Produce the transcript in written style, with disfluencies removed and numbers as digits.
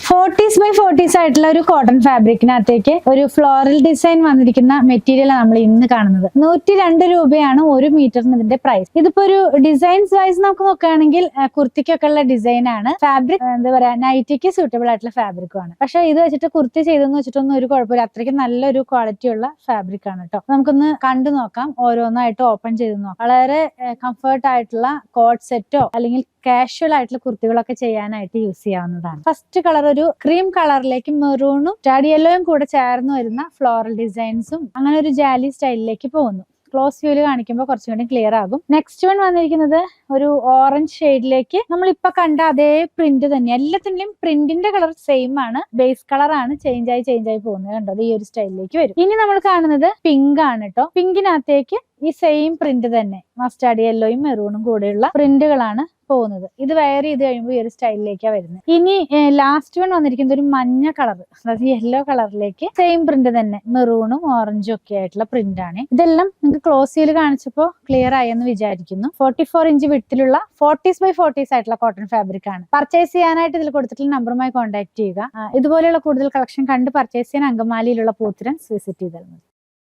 40s ആയിട്ടുള്ള ഒരു cotton ഫാബ്രിക്കിനകത്തേക്ക് ഒരു ഫ്ലോറൽ ഡിസൈൻ വന്നിരിക്കുന്ന മെറ്റീരിയൽ നമ്മൾ ഇന്ന് കാണുന്നത് 102 രൂപയാണ് 1 മീറ്ററിന് ഇതിന്റെ പ്രൈസ്. ഇതിപ്പോ ഒരു ഡിസൈൻസ് വൈസ് നമുക്ക് നോക്കുകയാണെങ്കിൽ കുർത്തിക്കൊക്കെ ഉള്ള ഡിസൈൻ ആണ്. ഫാബ്രിക് എന്താ പറയാ, നൈറ്റിക്ക് സൂട്ടബിൾ ആയിട്ടുള്ള ഫാബ്രിക്കും ആണ്. പക്ഷെ ഇത് വെച്ചിട്ട് കുർത്തി ചെയ്തെന്ന് വെച്ചിട്ടൊന്നും ഒരു കുഴപ്പമില്ല, അത്രയ്ക്ക് നല്ലൊരു ക്വാളിറ്റി ഉള്ള ഫാബ്രിക് ആണ് കേട്ടോ. നമുക്കൊന്ന് കണ്ടു നോക്കാം, ഓരോന്നായിട്ട് ഓപ്പൺ ചെയ്ത് നോക്കാം. വളരെ കംഫർട്ട് ആയിട്ടുള്ള കോട്ട് സെറ്റോ അല്ലെങ്കിൽ കാഷ്വൽ ആയിട്ടുള്ള കുർത്തികളൊക്കെ ചെയ്യാനായിട്ട് യൂസ് ചെയ്യാവുന്നതാണ്. ഫസ്റ്റ് കളർ ഒരു ക്രീം കളറിലേക്ക് മെറൂണും സ്റ്റാഡി യെല്ലോയും കൂടെ ചേർന്ന് വരുന്ന ഫ്ലോറൽ ഡിസൈൻസും അങ്ങനെ ഒരു ജാലി സ്റ്റൈലിലേക്ക് പോകുന്നു. ക്ലോസ് വ്യൂല് കാണിക്കുമ്പോൾ കുറച്ചും കൂടി ക്ലിയർ ആകും. നെക്സ്റ്റ് വൺ വന്നിരിക്കുന്നത് ഒരു ഓറഞ്ച് ഷെയ്ഡിലേക്ക് നമ്മളിപ്പോ കണ്ട അതേ പ്രിന്റ് തന്നെ, എല്ലാത്തിന്റെയും പ്രിന്റിന്റെ കളർ സെയിം ആണ്, ബേസ് കളർ ആണ് ചേഞ്ച് ആയി പോകുന്നത്. കണ്ടോ, ഈ ഒരു സ്റ്റൈലിലേക്ക് വരും. ഇനി നമ്മൾ കാണുന്നത് പിങ്ക് ആണ് കേട്ടോ. പിങ്കിനകത്തേക്ക് ഈ സെയിം പ്രിന്റ് തന്നെ, മസ്റ്റാർഡ് യെല്ലോയും മെറൂണും കൂടെയുള്ള പ്രിന്റുകളാണ് പോകുന്നത്. ഇത് വെയർ ചെയ്ത് കഴിയുമ്പോൾ ഈ ഒരു സ്റ്റൈലിലേക്കാണ് വരുന്നത്. ഇനി ലാസ്റ്റ് വൺ വന്നിരിക്കുന്നത് ഒരു മഞ്ഞ കളർ, അതായത് യെല്ലോ കളറിലേക്ക് സെയിം പ്രിന്റ് തന്നെ, മെറൂണും ഓറഞ്ചും ഒക്കെ ആയിട്ടുള്ള പ്രിന്റ് ആണ്. ഇതെല്ലാം നിങ്ങൾക്ക് ക്ലോസ് ചെയ്ത് കാണിച്ചപ്പോൾ ക്ലിയർ ആയെന്ന് വിചാരിക്കുന്നു. 44 ഇഞ്ച് വിഡ്ത്തിലുള്ള 40s ആയിട്ടുള്ള കോട്ടൺ ഫാബ്രിക് ആണ്. പർച്ചേസ് ചെയ്യാനായിട്ട് ഇതിൽ കൊടുത്തിട്ടുള്ള നമ്പറുമായി കോൺടാക്ട് ചെയ്യുക. ഇതുപോലെയുള്ള കൂടുതൽ കളക്ഷൻ കണ്ട് പർച്ചേസ് ചെയ്യാൻ അങ്കമാലിയിലുള്ള പൂത്തിരൻസ് വിസിറ്റ് ചെയ്താൽ മതി.